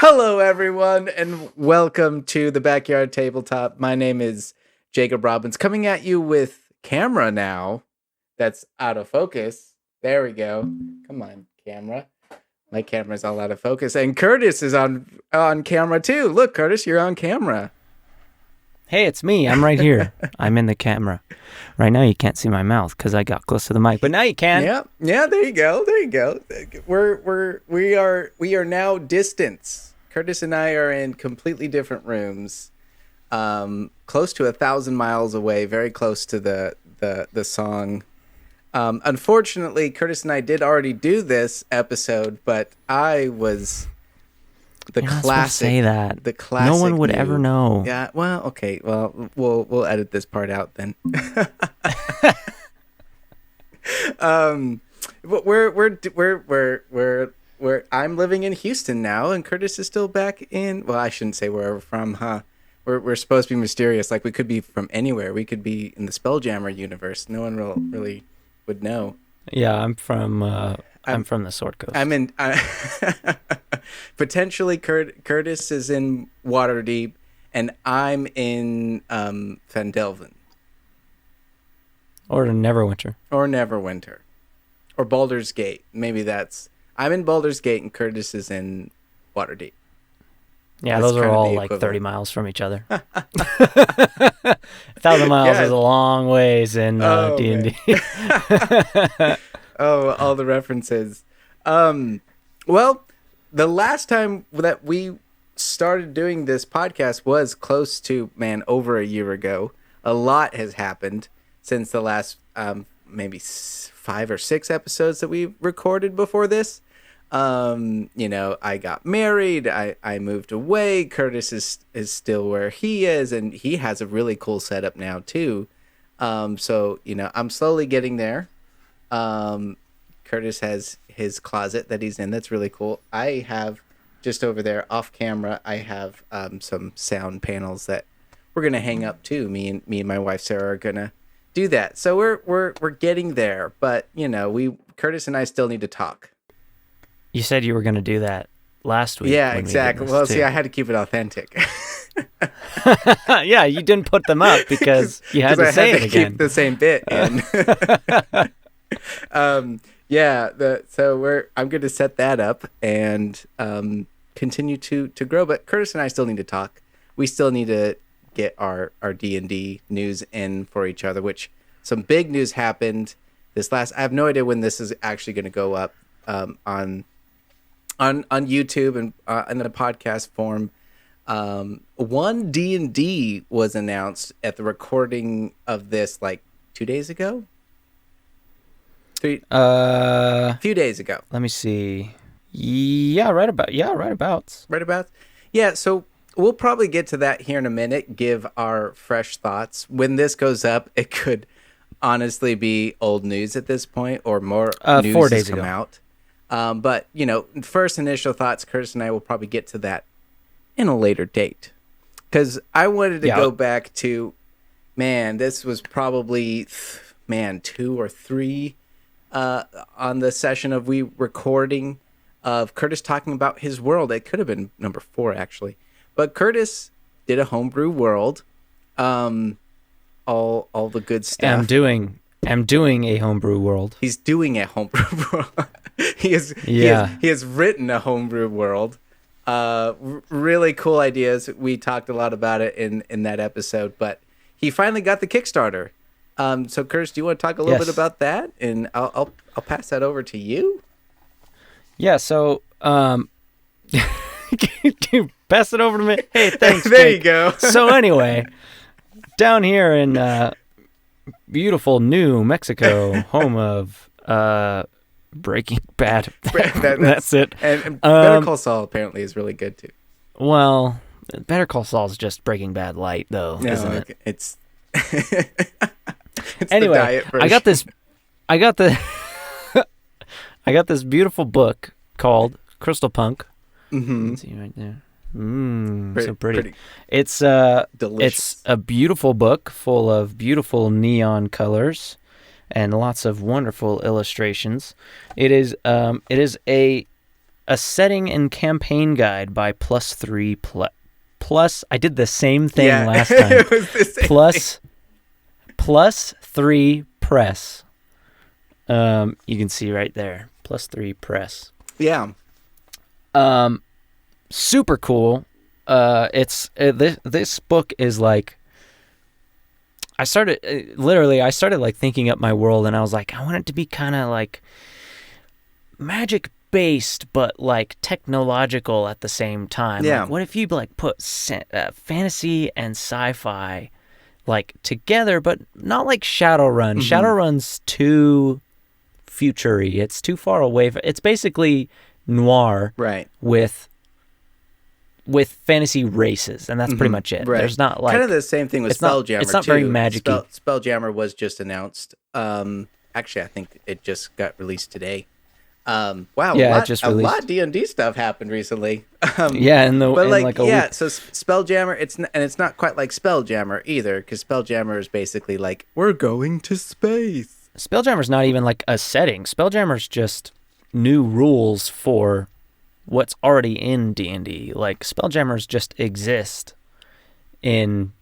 Hello, everyone, and welcome to the Backyard Tabletop. My name is Jacob Robbins, coming at you with camera now. That's out of focus. There we go. Come on, camera. My camera's all out of focus, and Kurtis is on camera too. Look, Kurtis, you're on camera. Hey, it's me. I'm right here. I'm in the camera. Right now, you can't see my mouth because I got close to the mic, but now you can. Yeah. There you go. We are now distance. Kurtis and I are in completely different rooms, close to 1,000 miles away, very close to the song. Unfortunately, Kurtis and I did already do this episode, but I was the You're not classic. supposed to say that. The classic. No one would ever know. Yeah. Well, okay. Well, we'll edit this part out then. But I'm living in Houston now, and Kurtis is still back in. Well, I shouldn't say where we're from, huh? We're supposed to be mysterious, like we could be from anywhere. We could be in the Spelljammer universe. No one really would know. Yeah, I'm from the Sword Coast. I'm in. Potentially, Kurtis is in Waterdeep, and I'm in Fandelven. Or Neverwinter. Or Baldur's Gate. Maybe that's. I'm in Baldur's Gate, and Kurtis is in Waterdeep. Yeah, That's those are all like 30 miles from each other. 1,000 miles is a long ways in D&D. Oh, all the references. Well, the last time that we started doing this podcast was close to, over a year ago. A lot has happened since the last maybe 5 or 6 episodes that we recorded before this. I got married, I moved away. Kurtis is still where he is, and he has a really cool setup now too. So I'm slowly getting there. Kurtis has his closet that he's in that's really cool. I have just over there off camera, I have some sound panels that we're gonna hang up too. Me and my wife Sarah are gonna do that. So we're getting there, but Kurtis and I still need to talk. You said you were going to do that last week. Yeah, exactly. Well, see, I had to keep it authentic. Yeah, you didn't put them up because you had to say it again. Keep the same bit in. I'm going to set that up and continue to grow. But Kurtis and I still need to talk. We still need to get our D&D news in for each other, which some big news happened this last. I have no idea when this is actually going to go up on YouTube and in the podcast form. One D&D was announced at the recording of this like 2 days ago. A few days ago. Let me see. Right about. Yeah, so we'll probably get to that here in a minute, give our fresh thoughts. When this goes up, it could honestly be old news at this point, or more news 4 days has come ago. out. But, first initial thoughts, Kurtis and I will probably get to that in a later date. Because I wanted to go back to, this was probably, 2 or 3 on the session of we recording of Kurtis talking about his world. It could have been number 4, actually. But Kurtis did a homebrew world, all the good stuff. I'm doing a homebrew world. He's doing a homebrew world. He has written a homebrew world. Really cool ideas. We talked a lot about it in that episode, but he finally got the Kickstarter. So Kurtis, do you want to talk a little bit about that? And I'll pass that over to you. Yeah. So, you pass it over to me. Hey, thanks. There Jake. You go. So anyway, down here in beautiful New Mexico, home of Breaking Bad. That's it. And Better Call Saul apparently is really good too. Well, Better Call Saul is just Breaking Bad light, though, isn't it? It's anyway, the diet version. I got this beautiful book called Crystalpunk. Mm-hmm. You can see right there. So pretty. It's delicious. It's a beautiful book full of beautiful neon colors and lots of wonderful illustrations. It is a a setting and campaign guide by Plus. I did the same thing last time. It was the same thing. Plus 3 Press. You can see right there. Plus 3 Press. Yeah. Super cool. This book is like, I started like thinking up my world, and I was like, I want it to be kind of like magic based, but like technological at the same time. Yeah. Like, what if you like put fantasy and sci-fi like together, but not like Shadowrun. Shadowrun's too future-y. It's too far away. It's basically noir, right, with fantasy races, and that's pretty much it. Right. There's not like kind of the same thing with Spelljammer. It's not too. very magic-y. Spelljammer was just announced. Actually, I think it just got released today. Wow, yeah, a lot of D&D stuff happened recently. So Spelljammer, it's not quite like Spelljammer either, because Spelljammer is basically like, we're going to space. Spelljammer's not even like a setting. Spelljammer's just new rules for what's already in D&D. Like, Spelljammers just exist in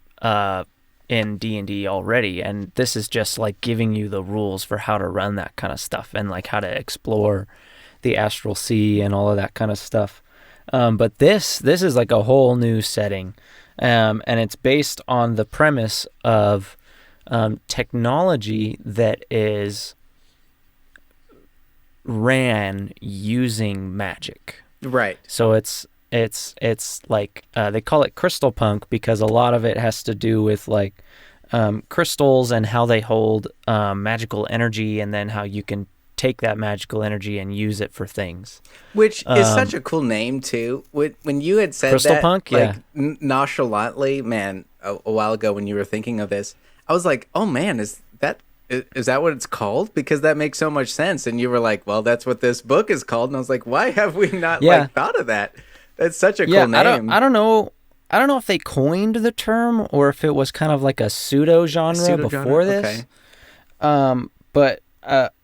D&D already, and this is just like giving you the rules for how to run that kind of stuff, and like how to explore the astral sea and all of that kind of stuff. But this is like a whole new setting, and it's based on the premise of technology that is ran using magic. Right. So it's like they call it Crystalpunk because a lot of it has to do with like crystals and how they hold magical energy, and then how you can take that magical energy and use it for things. Which is such a cool name too. When you had said Crystalpunk, that, like nonchalantly, man, a while ago when you were thinking of this, I was like, oh man, is that what it's called? Because that makes so much sense. And you were like, well, that's what this book is called. And I was like, why have we not like thought of that? That's such a cool name. I don't know if they coined the term or if it was kind of like a pseudo genre before this. Okay. But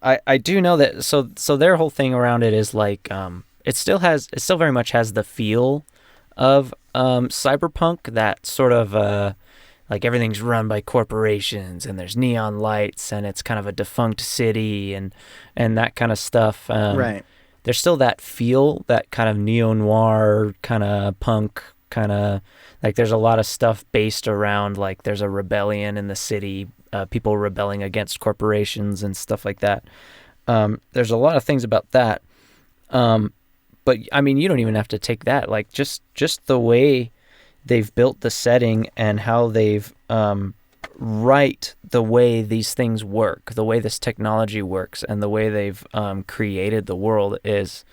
I do know that so their whole thing around it is like it still very much has the feel of cyberpunk, that sort of like everything's run by corporations and there's neon lights and it's kind of a defunct city and that kind of stuff. Right. There's still that feel, that kind of neo-noir, kind of punk, kind of like there's a lot of stuff based around like there's a rebellion in the city, people rebelling against corporations and stuff like that. There's a lot of things about that. But I mean, you don't even have to take that. Like just the way they've built the setting and how they've right the way these things work, the way this technology works, and the way they've created the world is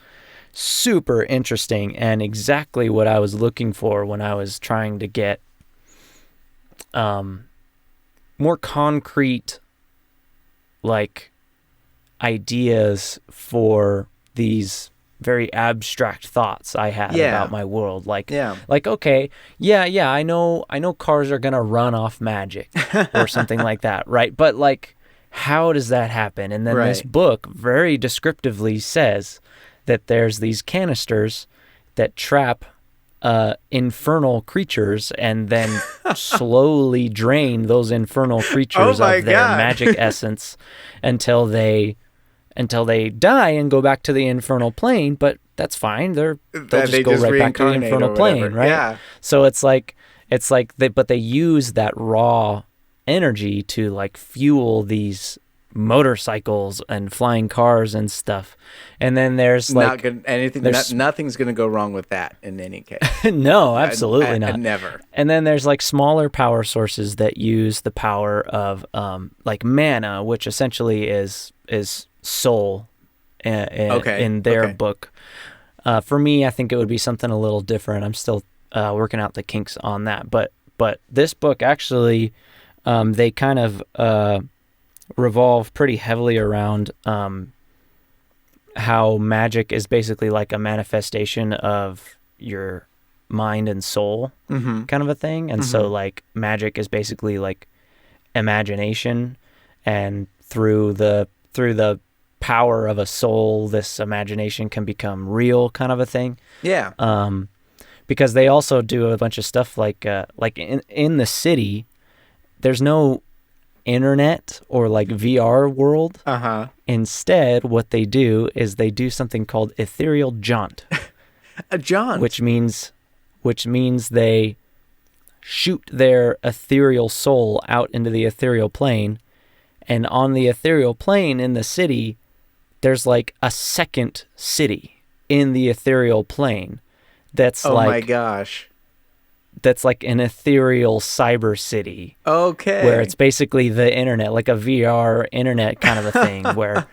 super interesting and exactly what I was looking for when I was trying to get more concrete like ideas for these very abstract thoughts I had about my world. Like, okay, I know cars are gonna run off magic or something like that, right? But like, how does that happen? And then this book very descriptively says that there's these canisters that trap infernal creatures and then slowly drain those infernal creatures of their magic essence until they die and go back to the infernal plane, but that's fine. They'll just go right back to the infernal plane, right? Yeah. So it's like they use that raw energy to like fuel these motorcycles and flying cars and stuff. And then there's like nothing's gonna go wrong with that in any case. No, absolutely not. Never. And then there's like smaller power sources that use the power of like mana, which essentially is soul in their book. For me, I think it would be something a little different. I'm still working out the kinks on that. But this book actually, they kind of revolve pretty heavily around how magic is basically like a manifestation of your mind and soul kind of a thing. And so like magic is basically like imagination, and through the power of a soul, this imagination can become real, kind of a thing. Yeah. Because they also do a bunch of stuff like in the city, there's no internet or like VR world. Instead, what they do is they do something called ethereal jaunt. A jaunt, which means they shoot their ethereal soul out into the ethereal plane, and on the ethereal plane in the city, there's like a second city in the ethereal plane. That's my gosh. That's like an ethereal cyber city. Okay. Where it's basically the internet, like a VR internet kind of a thing, where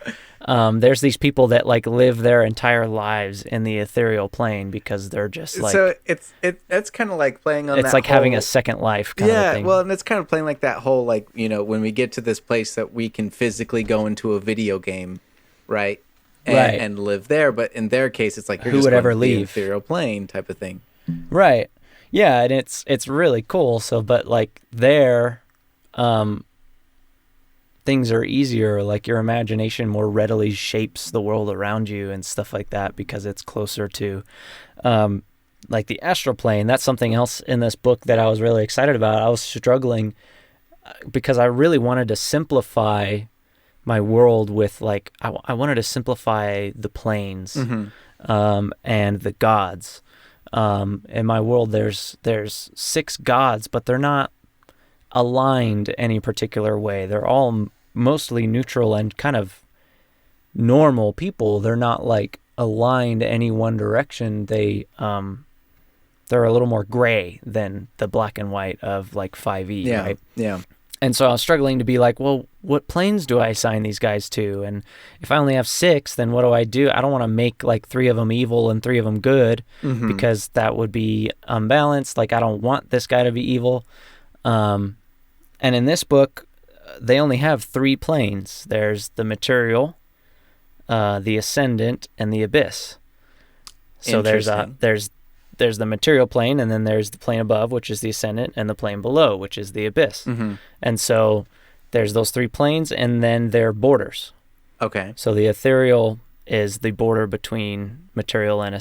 there's these people that like live their entire lives in the ethereal plane because they're just like... So it's kind of like playing on that. It's like having a second life kind of thing. Well, and it's kind of playing like that whole, like, you know, when we get to this place that we can physically go into a video game, right? And live there. But in their case, it's like you're just going to the ethereal plane type of thing. Right. Yeah, and it's really cool. So, but like there, things are easier. Like your imagination more readily shapes the world around you and stuff like that because it's closer to, like the astral plane. That's something else in this book that I was really excited about. I was struggling because I really wanted to simplify my world with like I wanted to simplify the planes and the gods. In my world, there's 6 gods, but they're not aligned any particular way. They're all mostly neutral and kind of normal people. They're not like aligned any one direction. They're a little more gray than the black and white of like 5e, right? Yeah. And so I was struggling to be like, well, what planes do I assign these guys to? And if I only have 6, then what do? I don't want to make like 3 of them evil and 3 of them good because that would be unbalanced. Like I don't want this guy to be evil. And in this book, they only have 3 planes. There's the material, the ascendant, and the abyss. So there's the material plane, and then there's the plane above, which is the ascendant, and the plane below, which is the abyss. And so there's those 3 planes, and then their borders. Okay. So the ethereal is the border between material and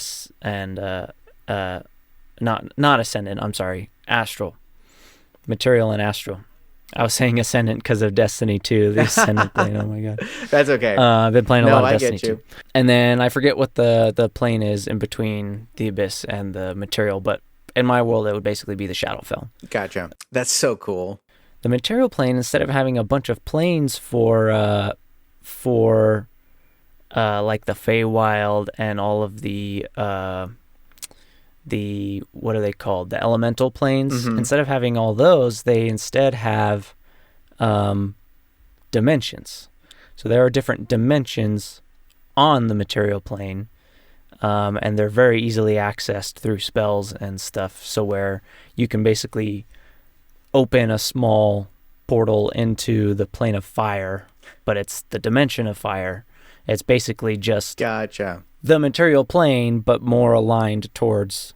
not ascendant. I'm sorry, astral. Material and astral. I was saying ascendant because of Destiny 2, the ascendant plane. Oh my god, that's okay. I've been playing a lot of Destiny 2. And then I forget what the plane is in between the abyss and the material, but in my world it would basically be the Shadowfell. Gotcha. That's so cool. The material plane, instead of having a bunch of planes for like the Feywild and all of the what are they called? The elemental planes. Instead of having all those, they instead have dimensions. So there are different dimensions on the material plane, and they're very easily accessed through spells and stuff. So where you can basically open a small portal into the plane of fire, but it's the dimension of fire. It's basically just the material plane, but more aligned towards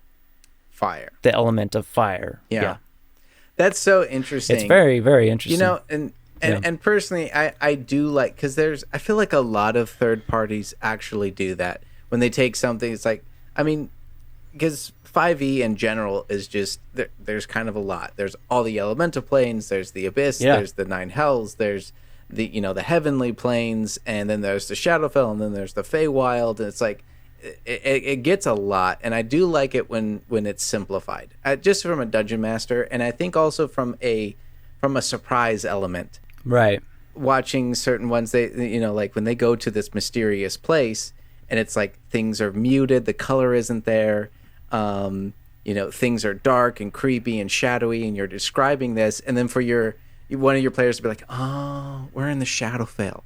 fire, the element of fire. Yeah. That's so interesting. It's very, very interesting. You know, and personally, I do like, because I feel like a lot of third parties actually do that. When they take something, it's like, I mean, because 5e in general is just, there's kind of a lot. There's all the elemental planes, there's the abyss, there's the 9 hells, there's the heavenly planes, and then there's the Shadowfell, and then there's the Feywild, and it's like it gets a lot. And I do like it when it's simplified, just from a dungeon master, and I think also from a surprise element. Right. Watching certain ones, they like when they go to this mysterious place, and it's like things are muted, the color isn't there, things are dark and creepy and shadowy, and you're describing this, and then for one of your players to be like, oh, we're in the Shadowfell.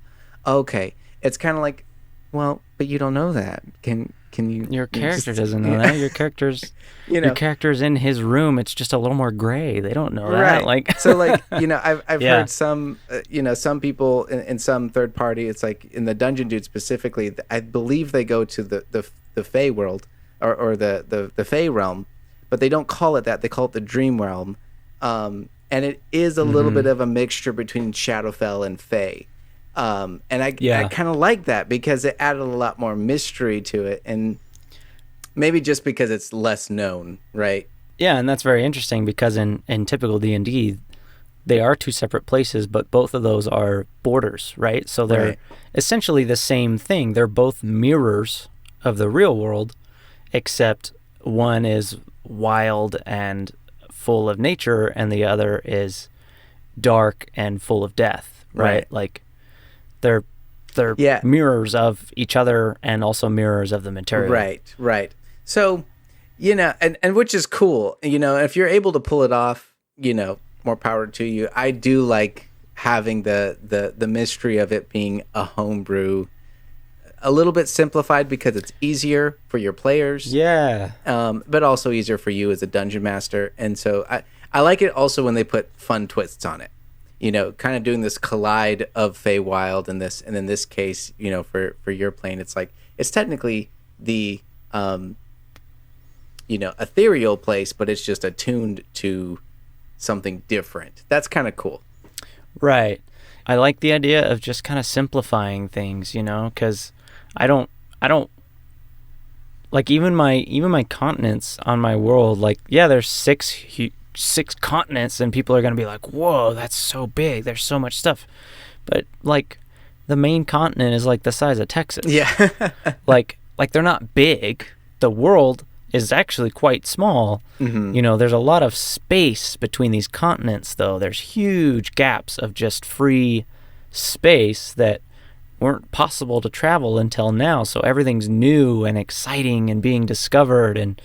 Okay. It's kind of like, well, but you don't know that. Can you? Your character doesn't know that. Your character's, your character's in his room. It's just a little more gray. They don't know that. Like, so like, I've heard some, some people in some third party. It's like in the Dungeon Dude specifically. I believe they go to the Fey world or the Fey realm, but they don't call it that. They call it the Dream realm. And it is a little bit of a mixture between Shadowfell and Fey. And I kind of like that because it added a lot more mystery to it, and maybe just because it's less known, right? Yeah, and that's very interesting because in typical D&D, they are two separate places, but both of those are borders, right? So they're essentially the same thing. They're both mirrors of the real world, except one is wild and full of nature, and the other is dark and full of death, right? Like they're mirrors of each other and also mirrors of the material. Right. So, and which is cool, if you're able to pull it off, more power to you. I do like having the mystery of it being a homebrew, a little bit simplified because it's easier for your players. Yeah. But also easier for you as a dungeon master. And so I like it also when they put fun twists on it. Kind of doing this collide of Feywild and in this case, for your plane, it's like it's technically the ethereal place, but it's just attuned to something different. That's kind of cool. Right. I like the idea of just kind of simplifying things, because I don't like even my continents on my world, like, yeah, there's six continents and people are going to be like, whoa, that's so big. There's so much stuff. But like the main continent is like the size of Texas. Yeah. like they're not big. The world is actually quite small. Mm-hmm. There's a lot of space between these continents, though. There's huge gaps of just free space that weren't possible to travel until now. So everything's new and exciting and being discovered, and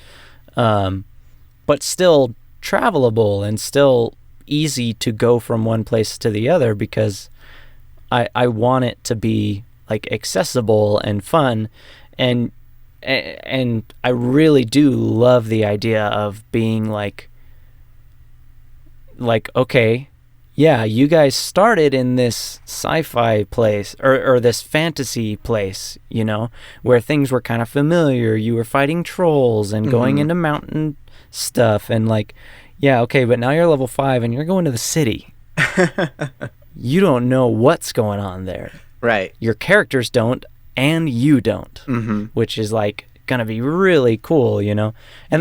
but still travelable and still easy to go from one place to the other because I want it to be like accessible and fun, and I really do love the idea of being like, okay, yeah, you guys started in this sci-fi place or this fantasy place, where things were kind of familiar. You were fighting trolls and going into mountain stuff and like, yeah, okay, but now you're level 5 and you're going to the city. You don't know what's going on there. Right. Your characters don't. And you don't, which is like gonna be really cool, and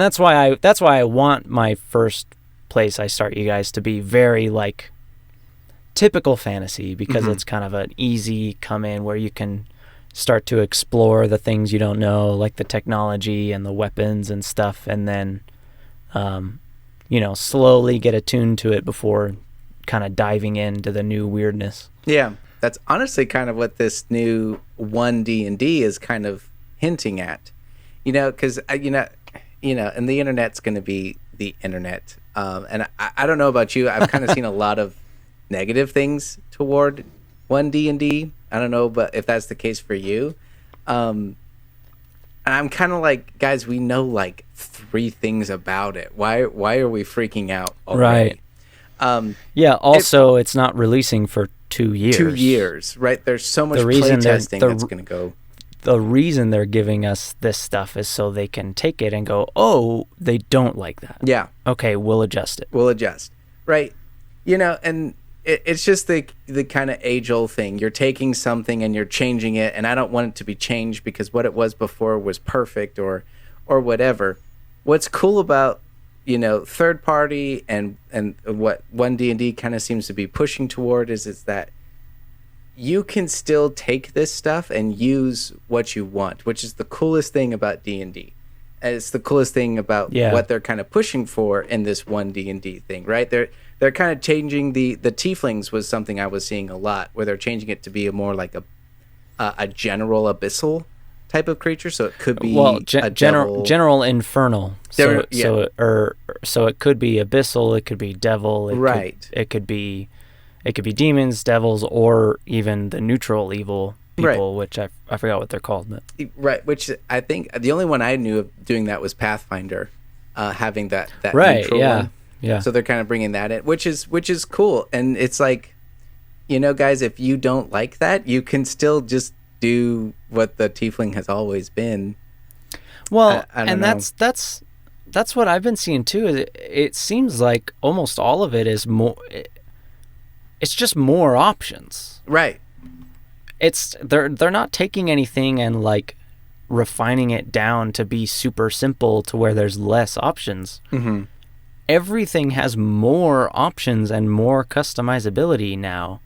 that's why I want my first place I start you guys to be very like typical fantasy, because it's kind of an easy come in where you can start to explore the things you don't know, like the technology and the weapons and stuff, and then slowly get attuned to it before kind of diving into the new weirdness. Yeah. That's honestly kind of what this new One D&D is kind of hinting at, because and the internet's going to be the internet, and I don't know about you, I've kind of seen a lot of negative things toward One D&D. I don't know, but if that's the case for you, and I'm kind of like, guys, we know like 3 things about it. Why are we freaking out already? Right. Also, it's not releasing for 2 years. 2 years, right? There's so much play testing that's going to go. The reason they're giving us this stuff is so they can take it and go, oh, they don't like that. Yeah. Okay, we'll adjust it. We'll adjust. Right. And it's just the kind of age-old thing. You're taking something and you're changing it, and I don't want it to be changed because what it was before was perfect or whatever. What's cool about third party and what One D&D kind of seems to be pushing toward is that you can still take this stuff and use what you want, which is the coolest thing about D&D. And it's the coolest thing about what they're kind of pushing for in this One D&D thing, right? They're kind of changing the tieflings was something I was seeing a lot, where they're changing it to be a more like a general abyssal type of creature, so it could be a general infernal. So it could be abyssal, it could be devil, it could be demons, devils, or even the neutral evil people, which I forgot what they're called. But. Right, which I think the only one I knew of doing that was Pathfinder, having that neutral one. Yeah. So they're kind of bringing that in, which is cool, and it's like, guys, if you don't like that, you can still just do what the tiefling has always been. Well, I don't know. That's what I've been seeing too. It seems like almost all of it is more. It's just more options, right? they're not taking anything and like refining it down to be super simple to where there's less options. Mm-hmm. Everything has more options and more customizability now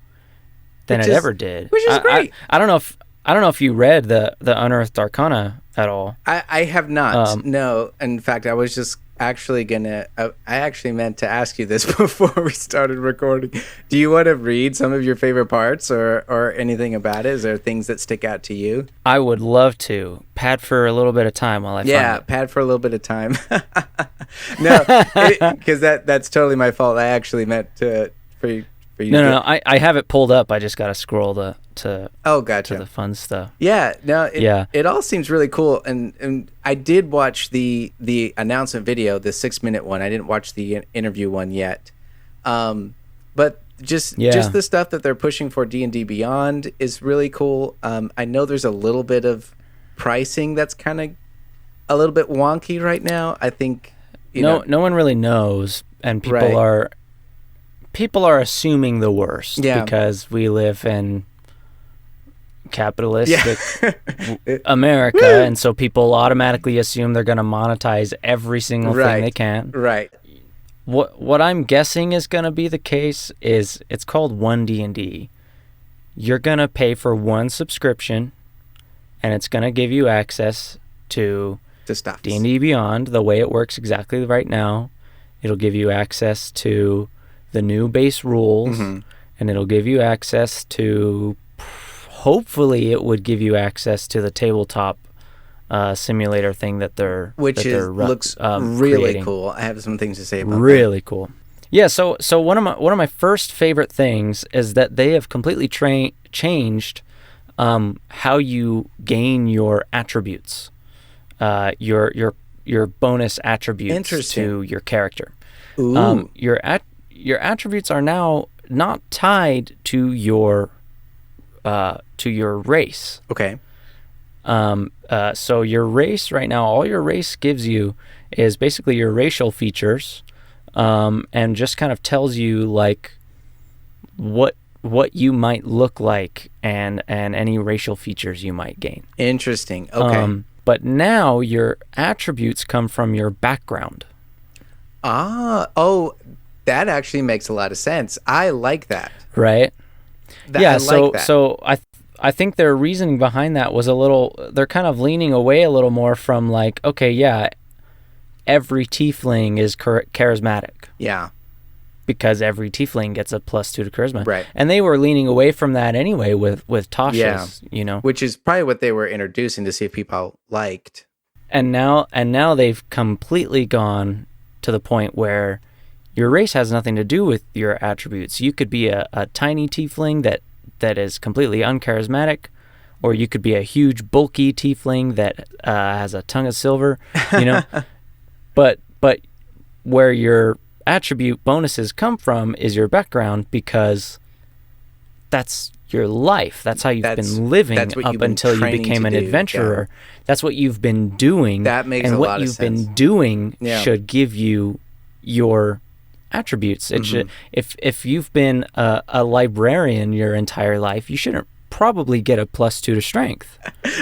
than it ever did. Which is great. I don't know if you read the Unearthed Arcana at all. I have not. No. In fact, I was just actually I actually meant to ask you this before we started recording. Do you want to read some of your favorite parts or anything about it? Is there things that stick out to you? I would love to. Pad for a little bit of time while I find it. Yeah, pad for a little bit of time. No, because that's totally my fault. I actually meant for you. No. I have it pulled up. I just got to scroll to gotcha. to the fun stuff. Yeah, no, it all seems really cool. And I did watch the announcement video, the 6-minute one. I didn't watch the interview one yet. But just the stuff that they're pushing for D&D Beyond is really cool. I know there's a little bit of pricing that's kind of a little bit wonky right now. I think no one really knows, and people are assuming the worst because we live in capitalistic America, and so people automatically assume they're going to monetize every single thing they can. Right. What I'm guessing is going to be the case is it's called One D&D. You're going to pay for one subscription, and it's going to give you access to stuff. D&D Beyond, the way it works exactly right now. It'll give you access to the new base rules, and it'll give you access to, hopefully it would give you access to the tabletop simulator thing that they're looks really creating. Cool. I have some things to say about really cool. Yeah, so one of my first favorite things is that they have completely changed how you gain your attributes, your bonus attributes to your character. Ooh. Your attributes are now not tied to your race. Okay. So your race right now, all your race gives you is basically your racial features, and just kind of tells you like what you might look like and any racial features you might gain. Interesting. Okay. But now your attributes come from your background. That actually makes a lot of sense. I like that. Right? That. So I think their reasoning behind that was they're kind of leaning away a little more from like, okay, yeah, every tiefling is charismatic. Yeah. Because every tiefling gets a +2 to charisma. Right. And they were leaning away from that anyway with Tasha's, Which is probably what they were introducing to see if people liked. And now they've completely gone to the point where your race has nothing to do with your attributes. You could be a tiny tiefling that is completely uncharismatic, or you could be a huge bulky tiefling that has a tongue of silver, but where your attribute bonuses come from is your background, because that's your life. That's how you've been living up until you became an adventurer. Yeah. That's what you've been doing. That makes a lot of sense. And what you've been doing should give you your attributes. It should, if you've been a librarian your entire life, you shouldn't probably get a +2 to strength.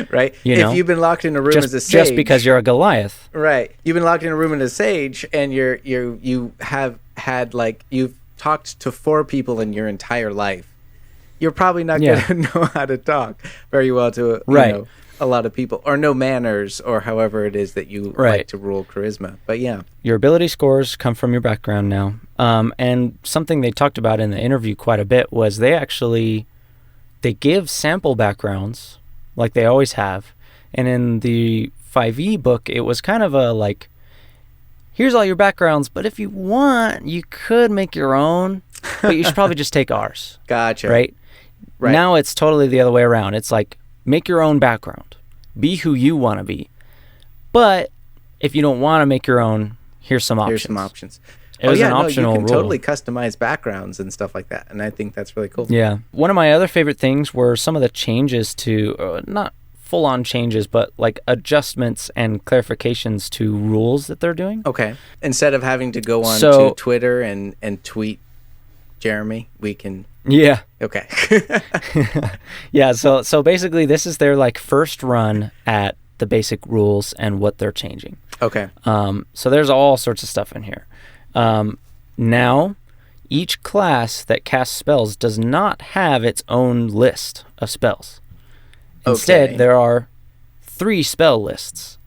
Right. If you've been locked in a room as a sage, just because you're a Goliath. Right. You've been locked in a room as a sage, and you have had you've talked to 4 people in your entire life. You're probably not going to know how to talk very well to a lot of people, or know manners, or however it is that you like to rule charisma. But yeah, your ability scores come from your background now. And something they talked about in the interview quite a bit was they give sample backgrounds like they always have. And in the 5e book, it was kind of a here's all your backgrounds, but if you want, you could make your own, but you should probably just take ours. Gotcha. Right? Now it's totally the other way around. It's like, make your own background. Be who you want to be. But if you don't want to make your own, here's some options. It was an optional you can rule. Totally customize backgrounds and stuff like that, and I think that's really cool. Yeah. One of my other favorite things were some of the changes to, not full-on changes, but adjustments and clarifications to rules that they're doing. Okay. Instead of having to go on to Twitter and tweet Jeremy, we can... Yeah. Okay. Yeah, so basically this is their like first run at the basic rules and what they're changing. Okay. So there's all sorts of stuff in here. Now, each class that casts spells does not have its own list of spells. Instead, there are 3 spell lists.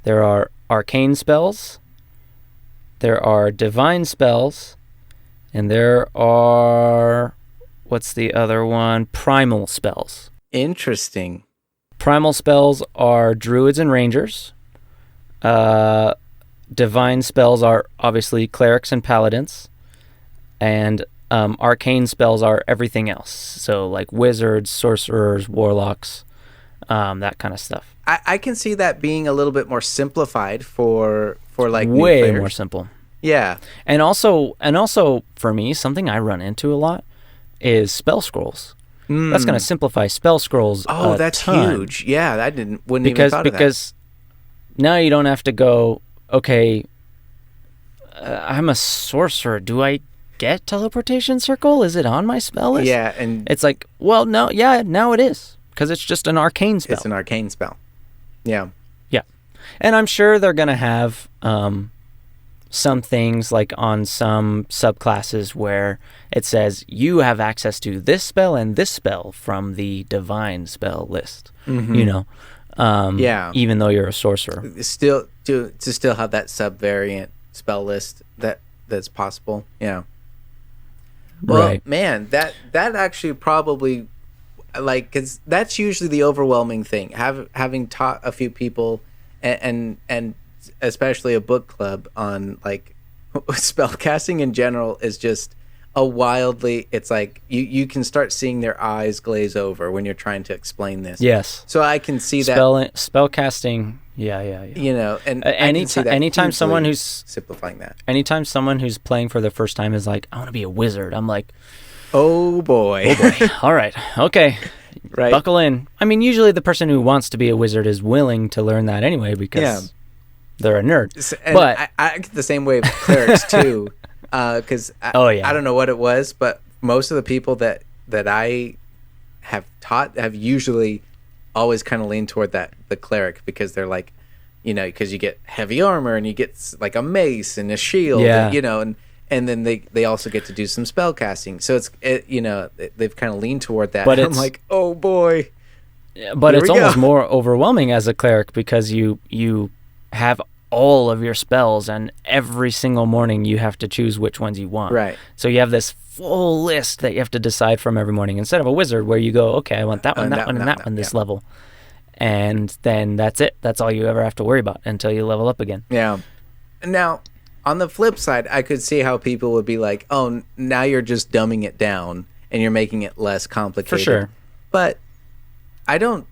There are arcane spells, there are divine spells, and there are, what's the other one? Primal spells. Interesting. Primal spells are druids and rangers. Divine spells are obviously clerics and paladins. And arcane spells are everything else. So like wizards, sorcerers, warlocks, that kind of stuff. I can see that being a little bit more simplified for like way new players. More simple. Yeah. And also for me, something I run into a lot is spell scrolls. That's going to simplify spell scrolls. Oh, that's huge. Yeah, I wouldn't even thought of that. Because now you don't have to go, okay, I'm a sorcerer. Do I get teleportation circle? Is it on my spell list? Yeah, and it's like, well, no, yeah, now it is, because it's just an arcane spell. It's an arcane spell. Yeah. Yeah. And I'm sure they're going to have some things like on some subclasses where it says you have access to this spell and this spell from the divine spell list, you know? Yeah. Even though you're a sorcerer. Still, to still have that sub-variant spell list that's possible. Yeah. Well, right. Man, that actually probably, like, because that's usually the overwhelming thing. Having taught a few people and especially a book club on, like, spellcasting in general is just a wildly, it's like you can start seeing their eyes glaze over when you're trying to explain this. Yes. So I can see that. Spellcasting, yeah. You know, and anytime someone who's simplifying that. Anytime someone who's playing for the first time is like, I want to be a wizard, I'm like, oh boy. All right. Okay. Right. Buckle in. I mean, usually the person who wants to be a wizard is willing to learn that anyway because they're a nerd. And but I get the same way with clerics too. Because I don't know what it was, but most of the people that I have taught have usually always kind of leaned toward the cleric, because they're like, you know, because you get heavy armor and you get like a mace and a shield, and, you know, and then they also get to do some spell casting. So you know, they've kind of leaned toward that. But I'm like, oh boy. But it's almost more overwhelming as a cleric, because you have all of your spells, and every single morning you have to choose which ones you want. Right. So you have this full list that you have to decide from every morning, instead of a wizard where you go, okay, I want that one, that one, and that one, this level. And then that's it. That's all you ever have to worry about until you level up again. Yeah. Now, on the flip side, I could see how people would be like, oh, now you're just dumbing it down and you're making it less complicated. For sure. But I don't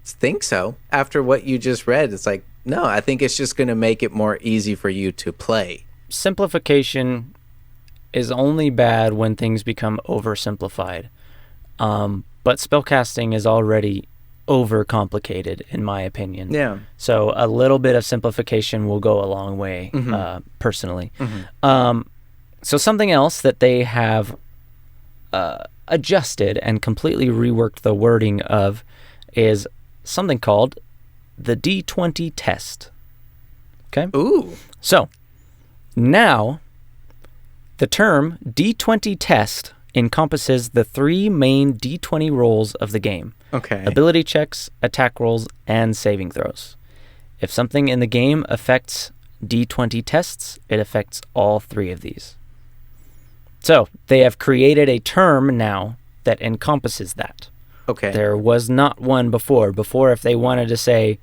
think so. After what you just read, it's like, no, I think it's just going to make it more easy for you to play. Simplification is only bad when things become oversimplified. But spellcasting is already overcomplicated, in my opinion. Yeah. So a little bit of simplification will go a long way, personally. So something else that they have adjusted and completely reworked the wording of is something called the D20 test. Okay? Ooh. So, now, the term D20 test encompasses the 3 main D20 rolls of the game. Okay. Ability checks, attack rolls, and saving throws. If something in the game affects D20 tests, it affects all 3 of these. So, they have created a term now that encompasses that. Okay. There was not one before. Before, if they wanted to say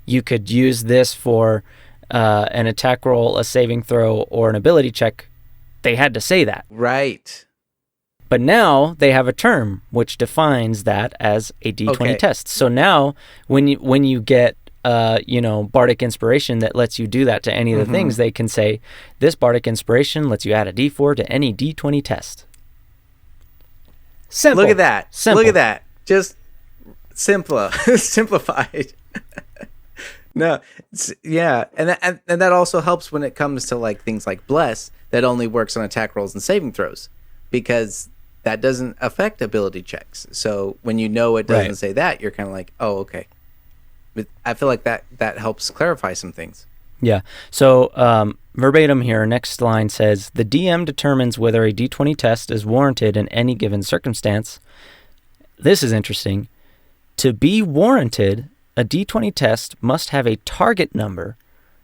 you could use this for an attack roll, a saving throw, or an ability check, they had to say that. Right. But now they have a term which defines that as a D20 test. So now when you get bardic inspiration that lets you do that to any of the things, they can say this bardic inspiration lets you add a D4 to any D20 test. Simple. Look at that. Simple. Look at that. Just simplified. No, yeah, and that also helps when it comes to like things like bless that only works on attack rolls and saving throws. because that doesn't affect ability checks. So when you know it doesn't say that, you're kind of like, oh, okay. But I feel like that helps clarify some things. Yeah. So verbatim here, next line says, the DM determines whether a D20 test is warranted in any given circumstance. This is interesting. To be warranted, a D20 test must have a target number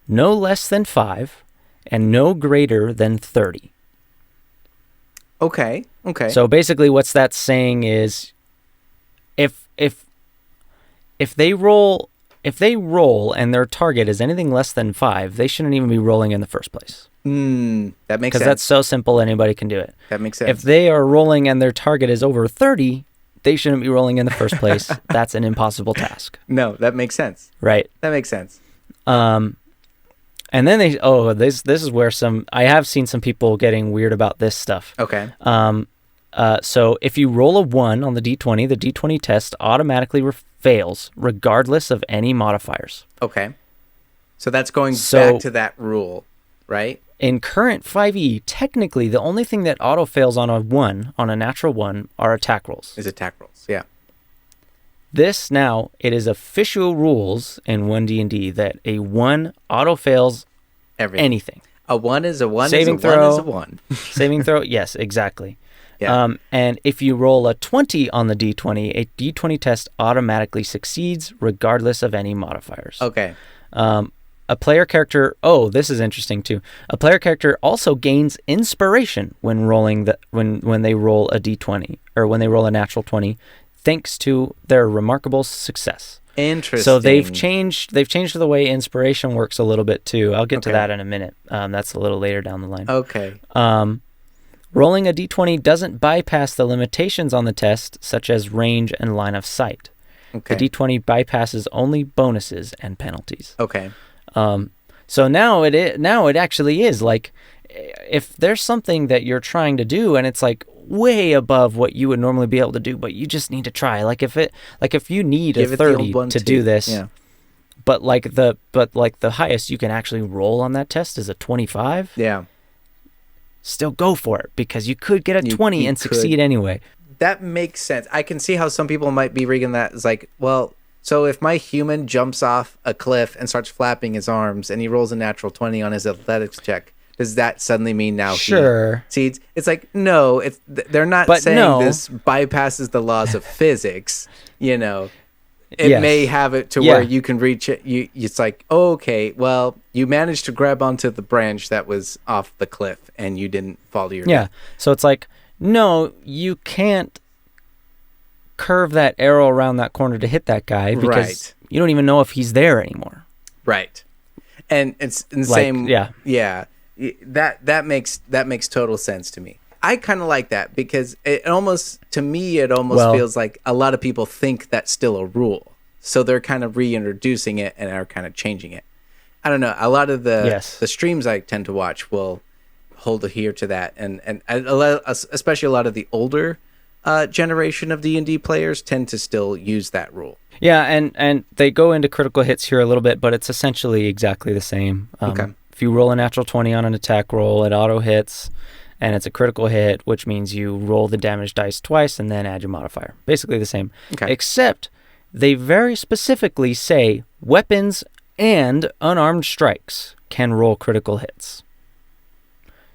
no less than 5 and no greater than 30. Okay. So basically what's that saying is if they roll and their target is anything less than 5, they shouldn't even be rolling in the first place. That makes sense. Because that's so simple, anybody can do it. That makes sense. If they are rolling and their target is over 30, they shouldn't be rolling in the first place. That's an impossible task. No, that makes sense. Right. That makes sense. And then this is where I have seen some people getting weird about this stuff. Okay. So if you roll a 1 on the D20, the D20 test automatically fails regardless of any modifiers. Okay. So that's going back to that rule, right? In current 5e, technically the only thing that auto fails on a natural 1, are attack rolls. Is attack rolls, yeah. This now, it is official rules in 1D&D that a 1 auto fails anything. A 1 is a 1 Saving is a throw, 1 is a 1. Saving throw, yes, exactly. Yeah. And if you roll a 20 on the D20, a D20 test automatically succeeds regardless of any modifiers. Okay. A player character, this is interesting too. A player character also gains inspiration when rolling when they roll a D20 or when they roll a natural 20, thanks to their remarkable success. Interesting. So they've changed the way inspiration works a little bit too. I'll get to that in a minute. That's a little later down the line. Okay. Rolling a D20 doesn't bypass the limitations on the test, such as range and line of sight. Okay. The D20 bypasses only bonuses and penalties. Okay. So now it actually is like, if there's something that you're trying to do and it's like way above what you would normally be able to do, but you just need to try. Like if you need a 30 to do this, but the highest you can actually roll on that test is a 25. Yeah. Still go for it, because you could get a 20 and succeed anyway. That makes sense. I can see how some people might be reading that as like, well, so if my human jumps off a cliff and starts flapping his arms and he rolls a natural 20 on his athletics check, does that suddenly mean now he succeeds? It's like, no, they're not saying this bypasses the laws of physics, you know. It may have it to where you can reach it. It's like, okay, well, you managed to grab onto the branch that was off the cliff and you didn't fall to your death. So it's like, no, you can't curve that arrow around that corner to hit that guy because you don't even know if he's there anymore. Right. And it's the same. Yeah. That makes total sense to me. I kind of like that because it almost feels like a lot of people think that's still a rule. So they're kind of reintroducing it and are kind of changing it. I don't know. A lot of the streams I tend to watch will hold adhere to that. And especially a lot of the older generation of D&D players tend to still use that rule. Yeah, and they go into critical hits here a little bit, but it's essentially exactly the same. If you roll a natural 20 on an attack roll, it auto hits. And it's a critical hit, which means you roll the damage dice twice and then add your modifier. Basically the same. Okay. Except they very specifically say weapons and unarmed strikes can roll critical hits.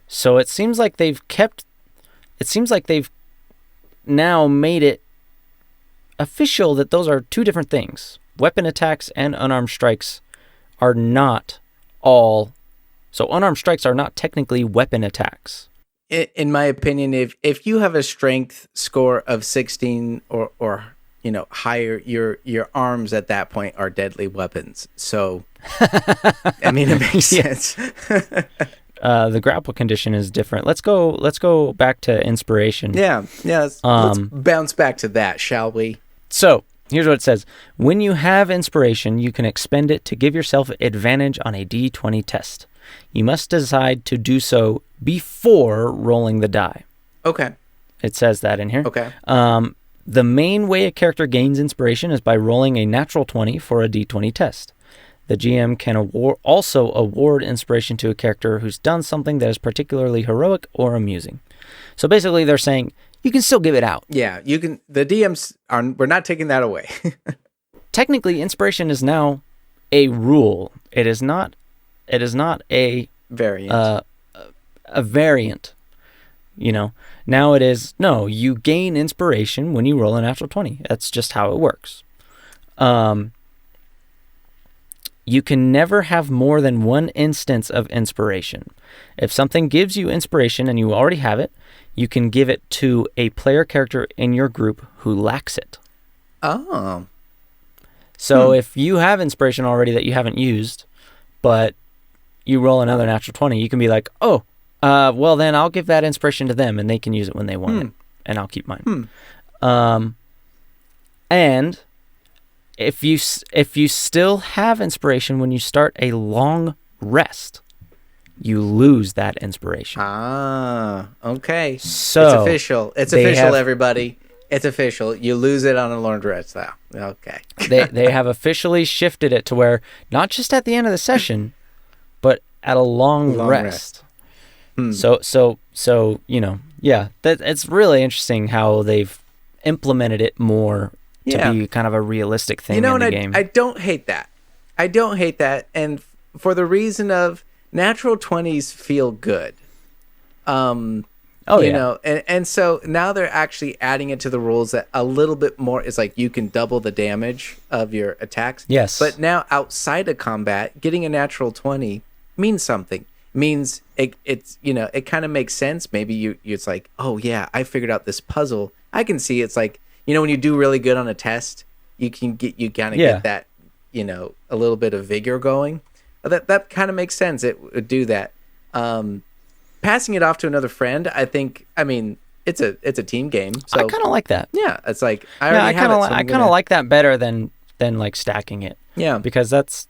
So it seems like they've now made it official that those are two different things. Weapon attacks and unarmed strikes are not all. So unarmed strikes are not technically weapon attacks. In my opinion, if you have a strength score of 16 or higher, your arms at that point are deadly weapons. So, I mean, it makes sense. The grapple condition is different. Let's go back to inspiration. Yeah. Let's bounce back to that, shall we? So here's what it says: when you have inspiration, you can expend it to give yourself advantage on a D20 test. You must decide to do so before rolling the die. Okay. It says that in here. Okay. The main way a character gains inspiration is by rolling a natural 20 for a D20 test. The GM can also award inspiration to a character who's done something that is particularly heroic or amusing. So basically they're saying you can still give it out. Yeah, you can. The DMs we're not taking that away. Technically, inspiration is now a rule. It is not a variant. A variant. Now it is, no, you gain inspiration when you roll a natural 20. That's just how it works. You can never have more than one instance of inspiration. If something gives you inspiration and you already have it, you can give it to a player character in your group who lacks it. Oh. So if you have inspiration already that you haven't used, but you roll another natural 20, you can be like, well, then I'll give that inspiration to them and they can use it when they want it, and I'll keep mine. And if you still have inspiration when you start a long rest, you lose that inspiration. Ah, okay. So it's official. It's official, everybody. It's official. You lose it on a long rest now. Okay. they have officially shifted it to where not just at the end of the session, but at a long rest. So it's really interesting how they've implemented it more to be kind of a realistic thing in the game. I don't hate that. And for the reason of natural 20s feel good. And so now they're actually adding it to the rules that a little bit more is like you can double the damage of your attacks. Yes. But now outside of combat, getting a natural 20 means something. Means it's it kind of makes sense. Maybe it's like, oh yeah, I figured out this puzzle. I can see it's like, when you do really good on a test, you kind of get that, a little bit of vigor going. That kind of makes sense. It would do that. Passing it off to another friend, I mean, it's a team game. So I kind of like that. Yeah, it's like I kind of like that better than like stacking it. Yeah, because that's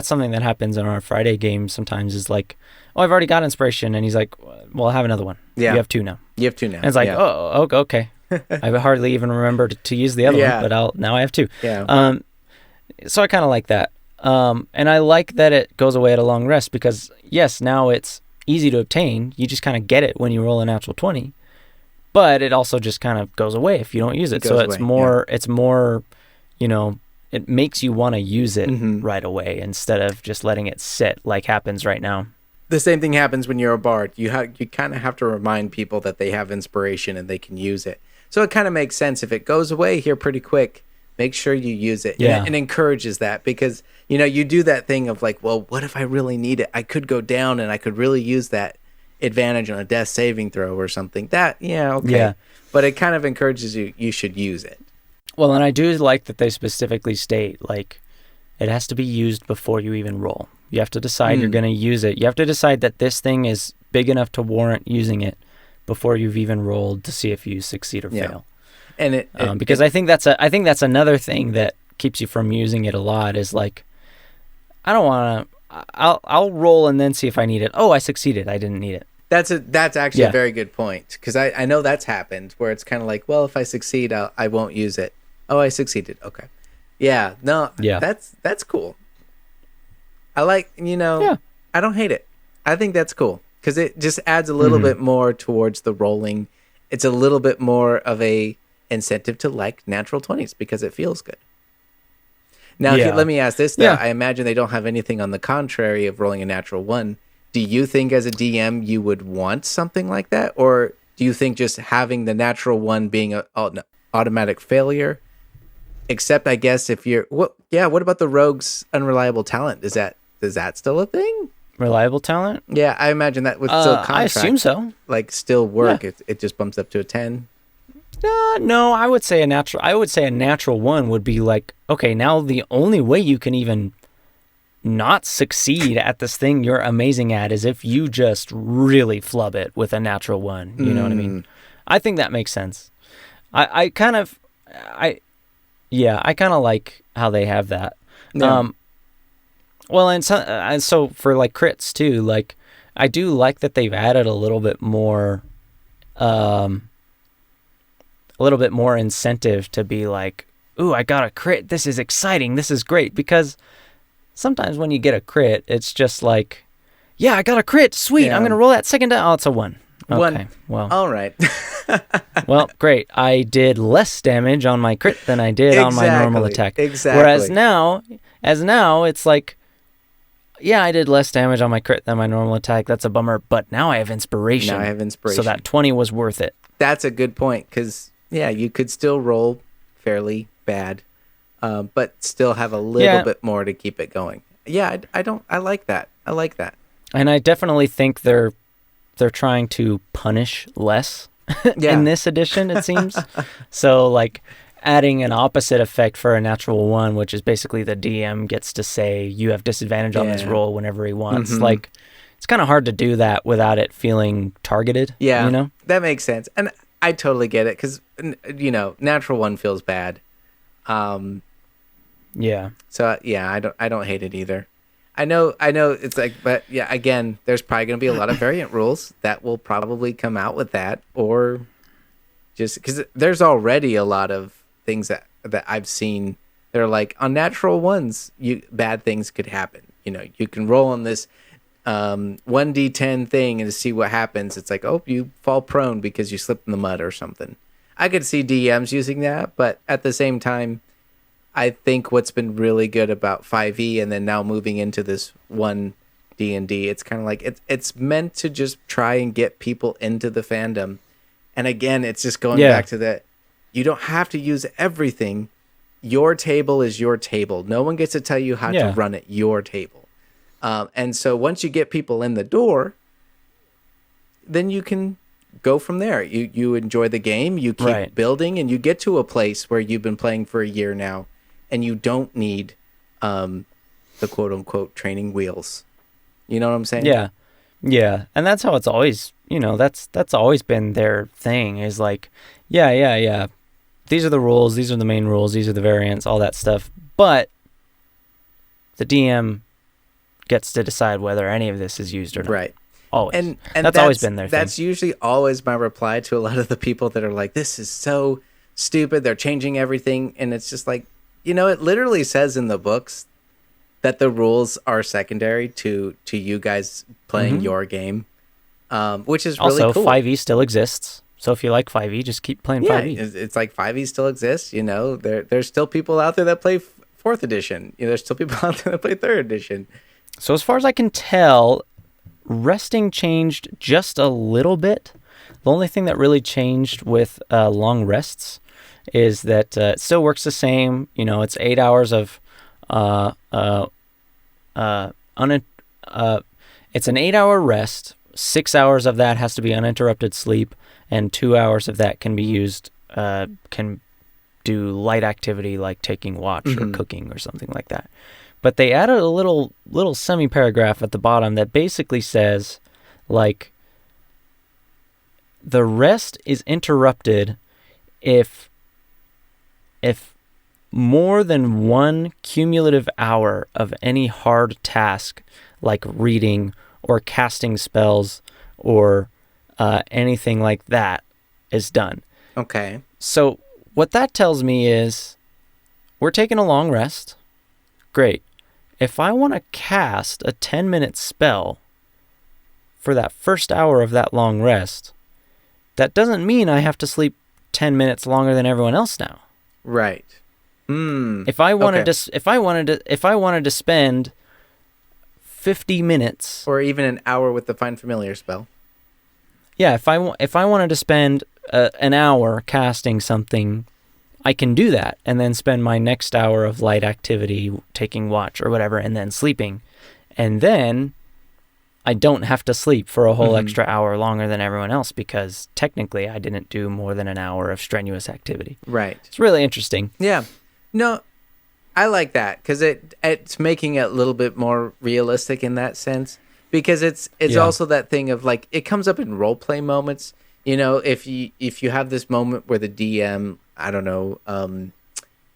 something that happens in our Friday game sometimes. Is like, oh, I've already got inspiration, and he's like, well, I have another one. Yeah, you have two now. And it's like, oh, okay. I hardly even remembered to use the other one, but now I have two. Yeah. So I kind of like that. And I like that it goes away at a long rest because yes, now it's easy to obtain. You just kind of get it when you roll a natural 20, but it also just kind of goes away if you don't use it. So it's more, it makes you want to use it right away instead of just letting it sit like happens right now. The same thing happens when you're a bard. You kind of have to remind people that they have inspiration and they can use it. So it kind of makes sense. If it goes away here pretty quick, make sure you use it. Yeah. And it encourages that because, you do that thing of like, well, what if I really need it? I could go down and I could really use that advantage on a death saving throw or something. Okay. Yeah. But it kind of encourages you should use it. Well, and I do like that they specifically state, like, it has to be used before you even roll. You have to decide you're going to use it. You have to decide that this thing is big enough to warrant using it before you've even rolled to see if you succeed or fail. And because I think that's another thing that keeps you from using it a lot is like, I don't want to. I'll roll and then see if I need it. Oh, I succeeded. I didn't need it. That's actually a very good point because I know that's happened where it's kind of like, well, if I succeed, I won't use it. Oh, I succeeded. Okay. Yeah. No. Yeah. That's cool. I like, I don't hate it. I think that's cool because it just adds a little bit more towards the rolling. It's a little bit more of a incentive to like natural 20s because it feels good. Now, let me ask this though. I imagine they don't have anything on the contrary of rolling a natural 1. Do you think as a DM you would want something like that? Or do you think just having the natural 1 being an automatic failure? Except, I guess, if you're... what about the rogue's unreliable talent? Is that still a thing? Reliable talent? Yeah, I imagine that would still contract. I assume so. Like, still work. Yeah. It just bumps up to a 10. No, I would say a natural 1 would be like, okay, now the only way you can even not succeed at this thing you're amazing at is if you just really flub it with a natural 1. You know what I mean? I think that makes sense. I kind of like how they have that. Yeah. Well, and so for like crits too, like I do like that they've added a little bit more incentive to be like, ooh, I got a crit. This is exciting. This is great. Because sometimes when you get a crit, it's just like, yeah, I got a crit. Sweet. I'm going to roll that second die. Oh, it's a 1. Okay. One. Well. All right. Well, great. I did less damage on my crit than I did on my normal attack. Exactly. Whereas now, it's like, yeah, I did less damage on my crit than my normal attack. That's a bummer. But now I have inspiration. So that 20 was worth it. That's a good point because, yeah, you could still roll fairly bad, but still have a little bit more to keep it going. Yeah, I like that. I like that. And I definitely think they're trying to punish less in this edition, it seems. So, like, adding an opposite effect for a natural 1, which is basically the DM gets to say you have disadvantage on this roll whenever he wants. Like, it's kind of hard to do that without it feeling targeted. Yeah, you know? That makes sense. And I totally get it because, you know, natural 1 feels bad. Yeah. So, yeah, I don't hate it either. I know it's like, but yeah, again, there's probably going to be a lot of variant rules that will probably come out with that, or just because there's already a lot of things that I've seen that are like on natural 1s, bad things could happen. You know, you can roll on this 1d10 thing and to see what happens. It's like, oh, you fall prone because you slipped in the mud or something. I could see DMs using that, but at the same time, I think what's been really good about 5e and then now moving into this One D&D, it's kind of like it's meant to just try and get people into the fandom. And again, it's just going back to that. You don't have to use everything. Your table is your table. No one gets to tell you how to run it. Your table. And so once you get people in the door, then you can go from there. You enjoy the game. You keep building, and you get to a place where you've been playing for a year now. And you don't need the quote-unquote training wheels. You know what I'm saying? Yeah. Yeah. And that's how it's always, you know, that's always been their thing is like, yeah. These are the rules. These are the main rules. These are the variants, all that stuff. But the DM gets to decide whether any of this is used or not. Right. Always. And that's always been their thing. That's usually always my reply to a lot of the people that are like, this is so stupid. They're changing everything. And it's just like, you know, it literally says in the books that the rules are secondary to you guys playing your game, which is really cool. Also, 5e still exists. So if you like 5e, just keep playing 5e. It's like 5e still exists. You know, there's still people out there that play 4th edition. You know, there's still people out there that play 3rd edition. So as far as I can tell, resting changed just a little bit. The only thing that really changed with long rests is that it still works the same. You know, it's 8 hours of it's an 8-hour rest. 6 hours of that has to be uninterrupted sleep, and 2 hours of that can be used can do light activity like taking watch or cooking or something like that. But they added a little semi-paragraph at the bottom that basically says, like, the rest is interrupted if more than one cumulative hour of any hard task like reading or casting spells or anything like that is done. Okay. So what that tells me is we're taking a long rest. Great. If I want to cast a 10-minute spell for that first hour of that long rest, that doesn't mean I have to sleep 10 minutes longer than everyone else now. Right. If I wanted to spend 50 minutes or even an hour with the Find Familiar spell. Yeah, if I wanted to spend an hour casting something, I can do that and then spend my next hour of light activity, taking watch or whatever, and then sleeping. And then I don't have to sleep for a whole extra hour longer than everyone else because technically I didn't do more than an hour of strenuous activity. Right. It's really interesting. Yeah. No, I like that because it's making it a little bit more realistic in that sense because it's also that thing of like it comes up in role play moments. You know, if you have this moment where the DM, I don't know,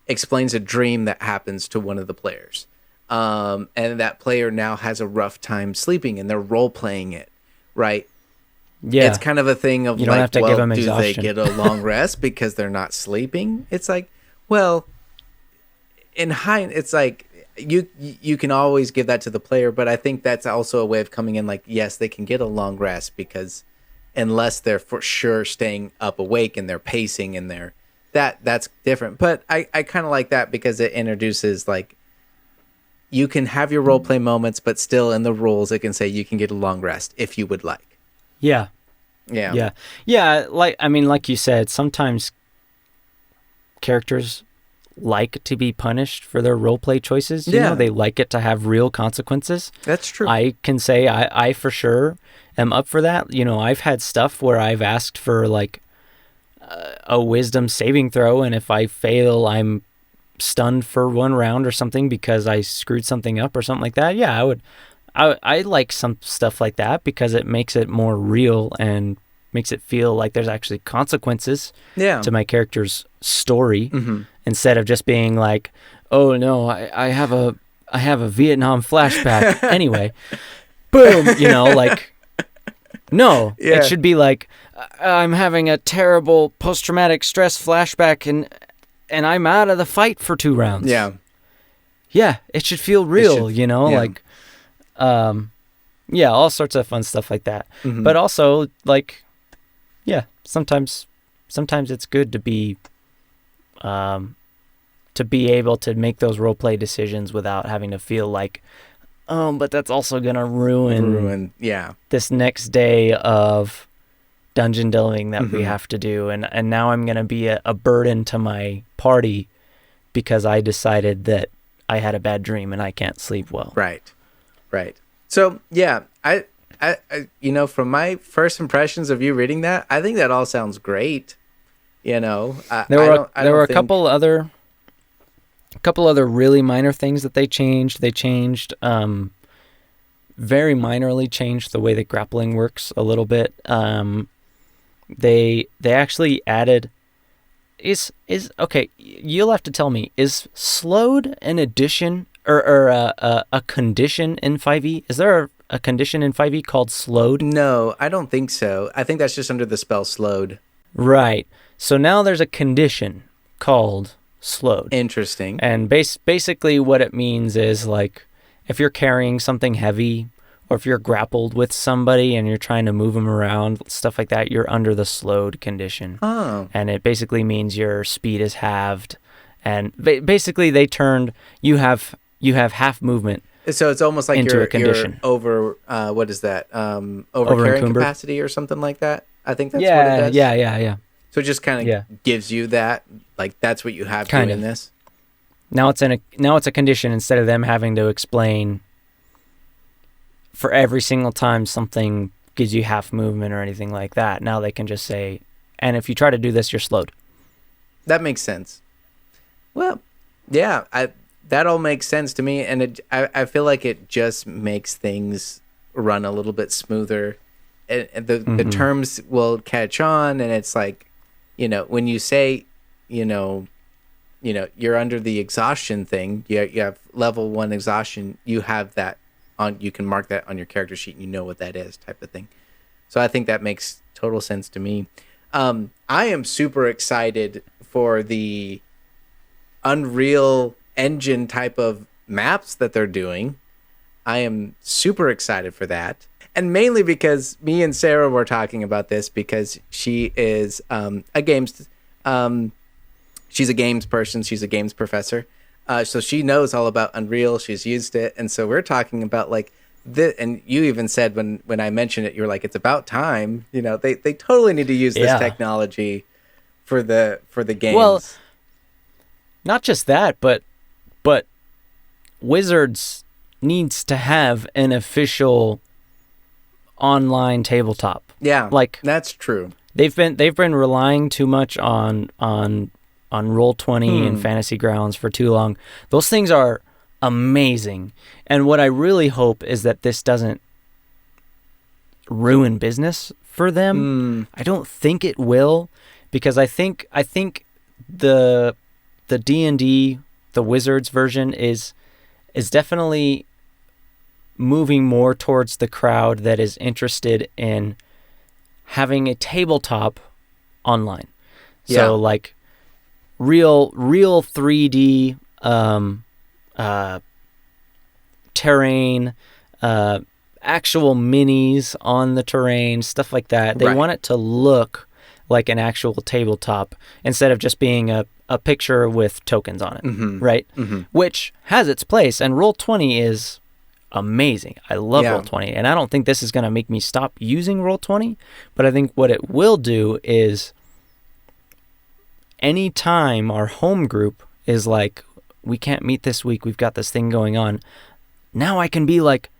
explains a dream that happens to one of the players. And that player now has a rough time sleeping and they're role playing it, right? Yeah. It's kind of a thing of like, well, do they get a long rest because they're not sleeping? It's like, well, it's like you can always give that to the player, but I think that's also a way of coming in like, yes, they can get a long rest because unless they're for sure staying up awake and they're pacing and that's different. But I kind of like that because it introduces like you can have your role play moments, but still in the rules it can say you can get a long rest if you would like. Yeah. Like you said, sometimes characters like to be punished for their roleplay choices. You know, they like it to have real consequences. That's true. I can say I for sure am up for that. You know, I've had stuff where I've asked for like a wisdom saving throw, and if I fail, I'm stunned for 1 round or something because I screwed something up or something like that. Yeah, I like some stuff like that because it makes it more real and makes it feel like there's actually consequences to my character's story, instead of just being like, oh no, I have a Vietnam flashback anyway, boom, you know, like, no, it should be like, I'm having a terrible post-traumatic stress flashback and I'm out of the fight for 2 rounds. Yeah, it should feel real, you know, like, all sorts of fun stuff like that. But also, like, sometimes it's good to be able to make those role play decisions without having to feel like, but that's also gonna ruin this next day of dungeon delving that we have to do, and now I'm gonna be a burden to my party because I decided that I had a bad dream and I can't sleep well. Right. So I you know, from my first impressions of you reading that, I think that all sounds great. You know, there were a couple other really minor things that they changed. They changed, very minorly changed the way that grappling works a little bit. They actually added is okay. You'll have to tell me, is slowed an addition or a condition in 5e? Is there a condition in 5e called slowed? No, I don't think so. I think that's just under the spell slowed. Right. So now there's a condition called slowed. Interesting. And basically what it means is, like, if you're carrying something heavy or if you're grappled with somebody and you're trying to move them around, stuff like that, you're under the slowed condition. Oh. And it basically means your speed is halved. And basically they turned, you have half movement. So it's almost like into a condition. You're over, what is that? Over carrying capacity or something like that? I think that's what it does. Yeah. So it just kind of gives you that, like, that's what you have doing this. Now it's a condition instead of them having to explain for every single time something gives you half movement or anything like that. Now they can just say, and if you try to do this, you're slowed. That makes sense. Well, yeah, that all makes sense to me, and I feel like it just makes things run a little bit smoother. And the terms will catch on, and it's like, you know, when you say, you know, you're under the exhaustion thing, you have level 1 exhaustion, you have that on, you can mark that on your character sheet and you know what that is, type of thing. So I think that makes total sense to me. I am super excited for the Unreal Engine type of maps that they're doing. I am super excited for that. And mainly because me and Sarah were talking about this because she is she's a games person. She's a games professor. So she knows all about Unreal. She's used it. And so we're talking about like this. And you even said when I mentioned it, you were like, it's about time. You know, they totally need to use this technology for the games. Well, not just that, but Wizards needs to have an official online tabletop. Yeah, like that's true. They've been relying too much on Roll20 and Fantasy Grounds for too long. Those things are amazing, and what I really hope is that this doesn't ruin business for them. I don't think it will, because I think the D&D, the Wizards version is definitely moving more towards the crowd that is interested in having a tabletop online. So like real 3D terrain, actual minis on the terrain, stuff like that. They want it to look like an actual tabletop instead of just being a picture with tokens on it, right? Which has its place, and Roll20 is amazing. I love Roll20, and I don't think this is going to make me stop using Roll20, but I think what it will do is anytime our home group is like, we can't meet this week, we've got this thing going on, now I can be like,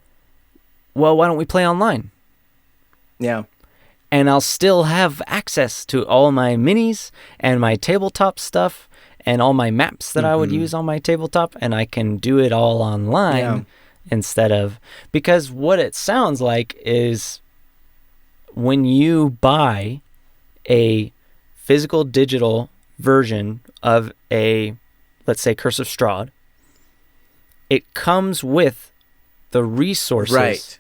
well, why don't we play online? Yeah. And I'll still have access to all my minis and my tabletop stuff and all my maps that I would use on my tabletop, and I can do it all online instead of... Because what it sounds like is when you buy a physical digital version of a, let's say, Curse of Strahd, it comes with the resources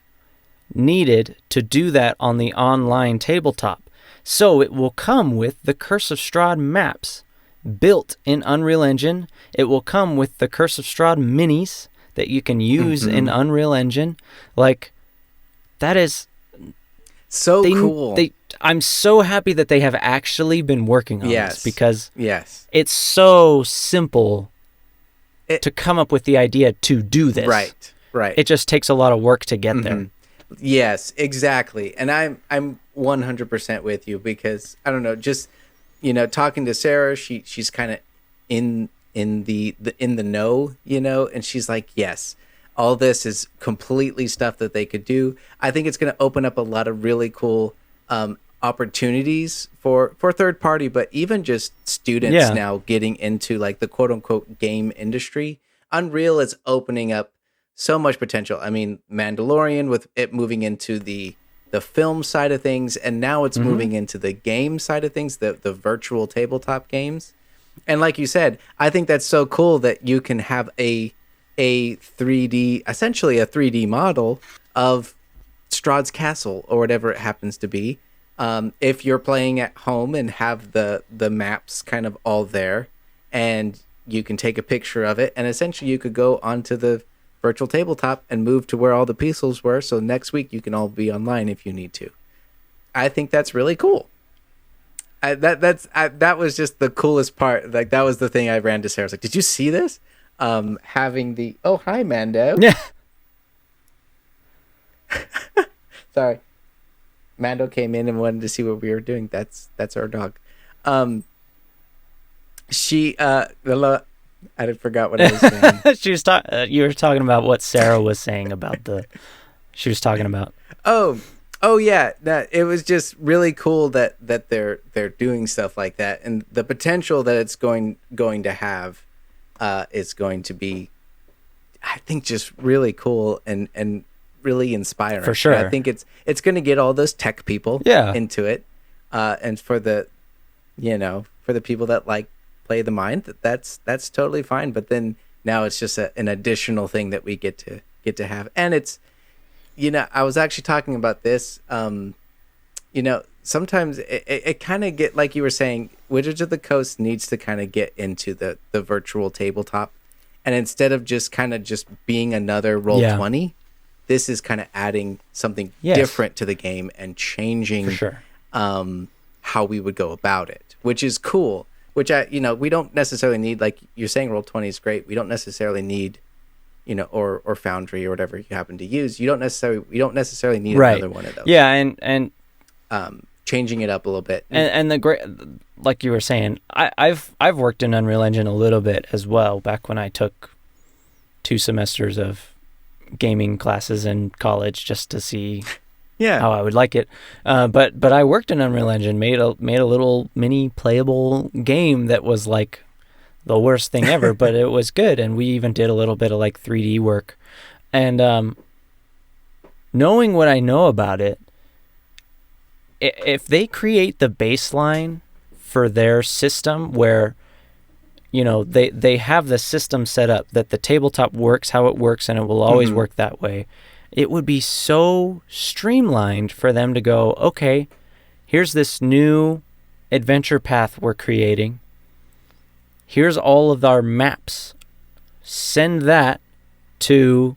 needed to do that on the online tabletop. So it will come with the Curse of Strahd maps built in Unreal Engine. It will come with the Curse of Strahd minis that you can use in Unreal Engine. Like, that is so cool. I'm so happy that they have actually been working on this, because it's so simple to come up with the idea to do this. Right. It just takes a lot of work to get there. Yes, exactly. And I'm 100% with you, because I don't know, just, you know, talking to Sarah, she's kind of in the know, you know, and she's like, yes, all this is completely stuff that they could do. I think it's going to open up a lot of really cool opportunities for third party, but even just students now getting into like the quote unquote game industry. Unreal is opening up so much potential. I mean, Mandalorian, with it moving into the film side of things, and now it's moving into the game side of things, the virtual tabletop games. And like you said, I think that's so cool that you can have a 3D, essentially a 3D model of Strahd's castle or whatever it happens to be. If you're playing at home and have the maps kind of all there, and you can take a picture of it, and essentially you could go onto the virtual tabletop and move to where all the pieces were, so next week you can all be online if you need to. I think that's really cool. That was just the coolest part. Like, that was the thing I ran to Sarah. I was like, did you see this? Having the... Oh, hi, Mando. Yeah. Sorry. Mando came in and wanted to see what we were doing. That's our dog. I forgot what I was saying. You were talking about what Sarah was saying about she was talking about. Oh yeah. It was just really cool that they're doing stuff like that, and the potential that it's going to have is going to be, I think, just really cool and really inspiring. For sure. And I think it's going to get all those tech people into it, and for the people that like play the mind, that's totally fine. But then now it's just an additional thing that we get to have, and it's, you know, I was actually talking about this. You know, sometimes it kind of get, like you were saying, Wizards of the Coast needs to kind of get into the virtual tabletop, and instead of just being another Roll20, this is kind of adding something different to the game and changing for sure how we would go about it, which is cool. Which we don't necessarily need, like you're saying, Roll20 is great. We don't necessarily need, you know, or Foundry or whatever you happen to use. We don't necessarily need another one of those. Yeah, and changing it up a little bit. And the great, like you were saying, I've worked in Unreal Engine a little bit as well, back when I took 2 semesters of gaming classes in college just to see how I would like it. But I worked in Unreal Engine, made a little mini playable game that was like the worst thing ever, but it was good. And we even did a little bit of like 3D work. And knowing what I know about it, if they create the baseline for their system where, you know, they have the system set up that the tabletop works how it works and it will always work that way, it would be so streamlined for them to go, okay, here's this new adventure path we're creating. Here's all of our maps. Send that to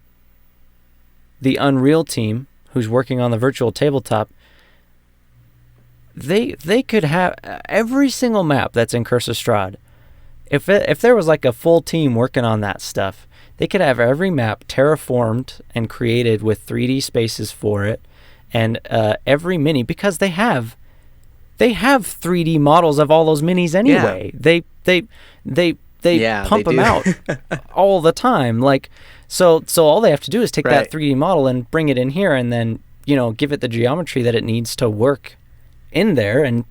the Unreal team who's working on the virtual tabletop, they could have every single map that's in Curse of Strahd. If there was like a full team working on that stuff, they could have every map terraformed and created with 3D spaces for it, and every mini, because they have 3D models of all those minis anyway. Yeah. They pump them out all the time. Like, so all they have to do is take that 3D model and bring it in here, and then, you know, give it the geometry that it needs to work in there, and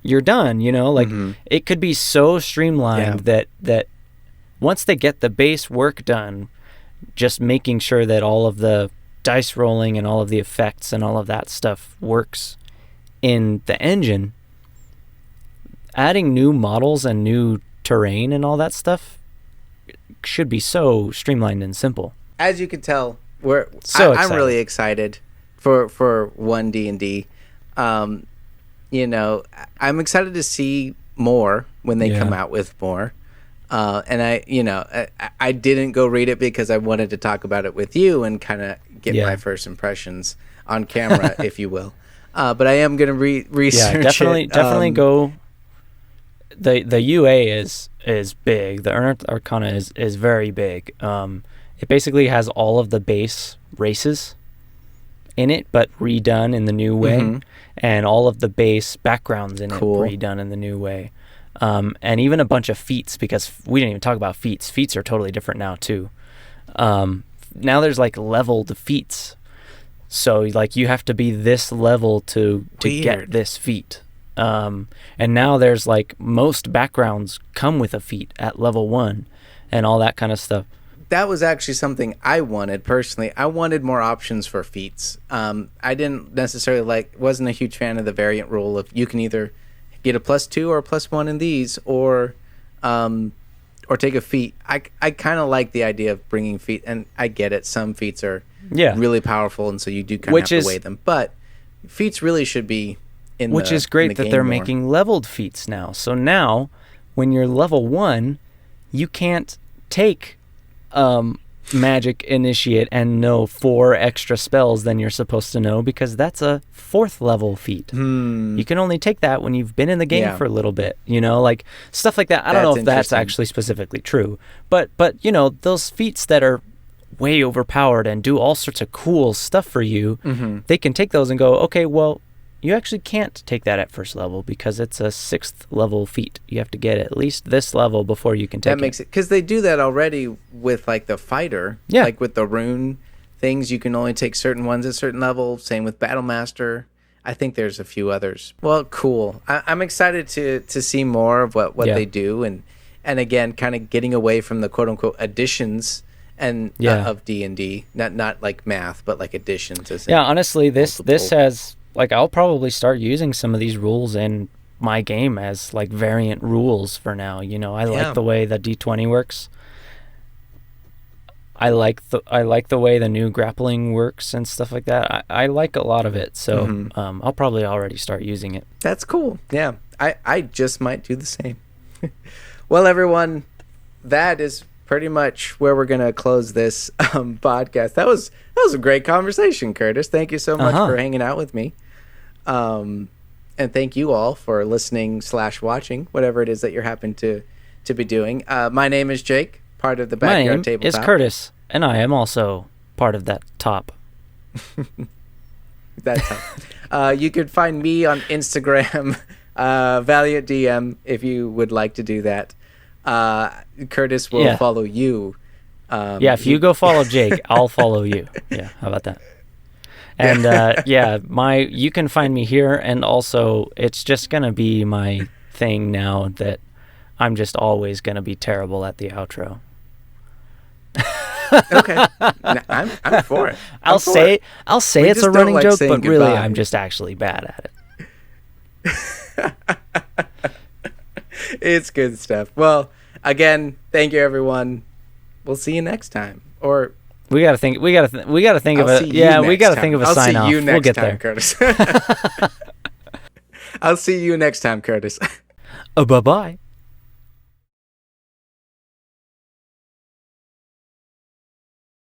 you're done. You know, like it could be so streamlined that once they get the base work done, just making sure that all of the dice rolling and all of the effects and all of that stuff works in the engine, adding new models and new terrain and all that stuff should be so streamlined and simple. As you can tell, I'm really excited for One D&D. You know, I'm excited to see more when they come out with more. And I didn't go read it because I wanted to talk about it with you and kind of get my first impressions on camera, if you will. But I am going to research it. Definitely go. The UA is big. The Unearthed Arcana is very big. It basically has all of the base races in it, but redone in the new way, and all of the base backgrounds in it redone in the new way. And even a bunch of feats, because we didn't even talk about feats. Feats are totally different now too. Now there's like leveled feats. So like you have to be this level to get this feat. And now there's like most backgrounds come with a feat at level 1 and all that kind of stuff. That was actually something I wanted personally. I wanted more options for feats. I didn't necessarily wasn't a huge fan of the variant rule of you can either get a +2 or a +1 in these, or take a feat. I kind of like the idea of bringing feat, and I get it. Some feats are really powerful, and so you do kind of have to weigh them. But feats really should be in which is great that they're making leveled feats now. So now, when you're level 1, you can't take Magic Initiate and know 4 extra spells than you're supposed to know, because that's a 4th level feat. You can only take that when you've been in the game for a little bit, you know, like stuff like that. I don't know if that's actually specifically true, but you know, those feats that are way overpowered and do all sorts of cool stuff for you, they can take those and go, okay, well, you actually can't take that at first level because it's a 6th level feat. You have to get at least this level before you can take it. That makes it, because they do that already with like the fighter. Yeah. Like with the rune things, you can only take certain ones at certain level. Same with Battlemaster. I think there's a few others. Well, cool. I'm excited to see more of what they do, and again, kind of getting away from the quote unquote additions and of D&D. Not like math, but like additions. Yeah, honestly, this has. Like, I'll probably start using some of these rules in my game as, like, variant rules for now. You know, I like the way the D20 works. I like the way the new grappling works and stuff like that. I like a lot of it, so I'll probably already start using it. That's cool. Yeah, I just might do the same. Well, everyone, that is pretty much where we're gonna close this podcast. That was a great conversation, Kurtis. Thank you so much for hanging out with me. And thank you all for listening / watching, whatever it is that you're happen to be doing. My name is Jake, part of the Backyard Tabletop. My name is Kurtis, and I am also part of that top. That top. You could find me on Instagram, Valiant DM, if you would like to do that. Kurtis will follow you. If you go follow Jake, I'll follow you. Yeah, how about that? And you can find me here, and also it's just gonna be my thing now that I'm just always gonna be terrible at the outro. Okay, I'm for it. I'll say it's a running joke, but really I'm just actually bad at it. It's good stuff. Well, again, thank you, everyone. We'll see you next time. Or we gotta think of it. Yeah, we gotta think of a sign off. I'll see you next we'll get time, there. Kurtis. I'll see you next time, Kurtis. Bye bye.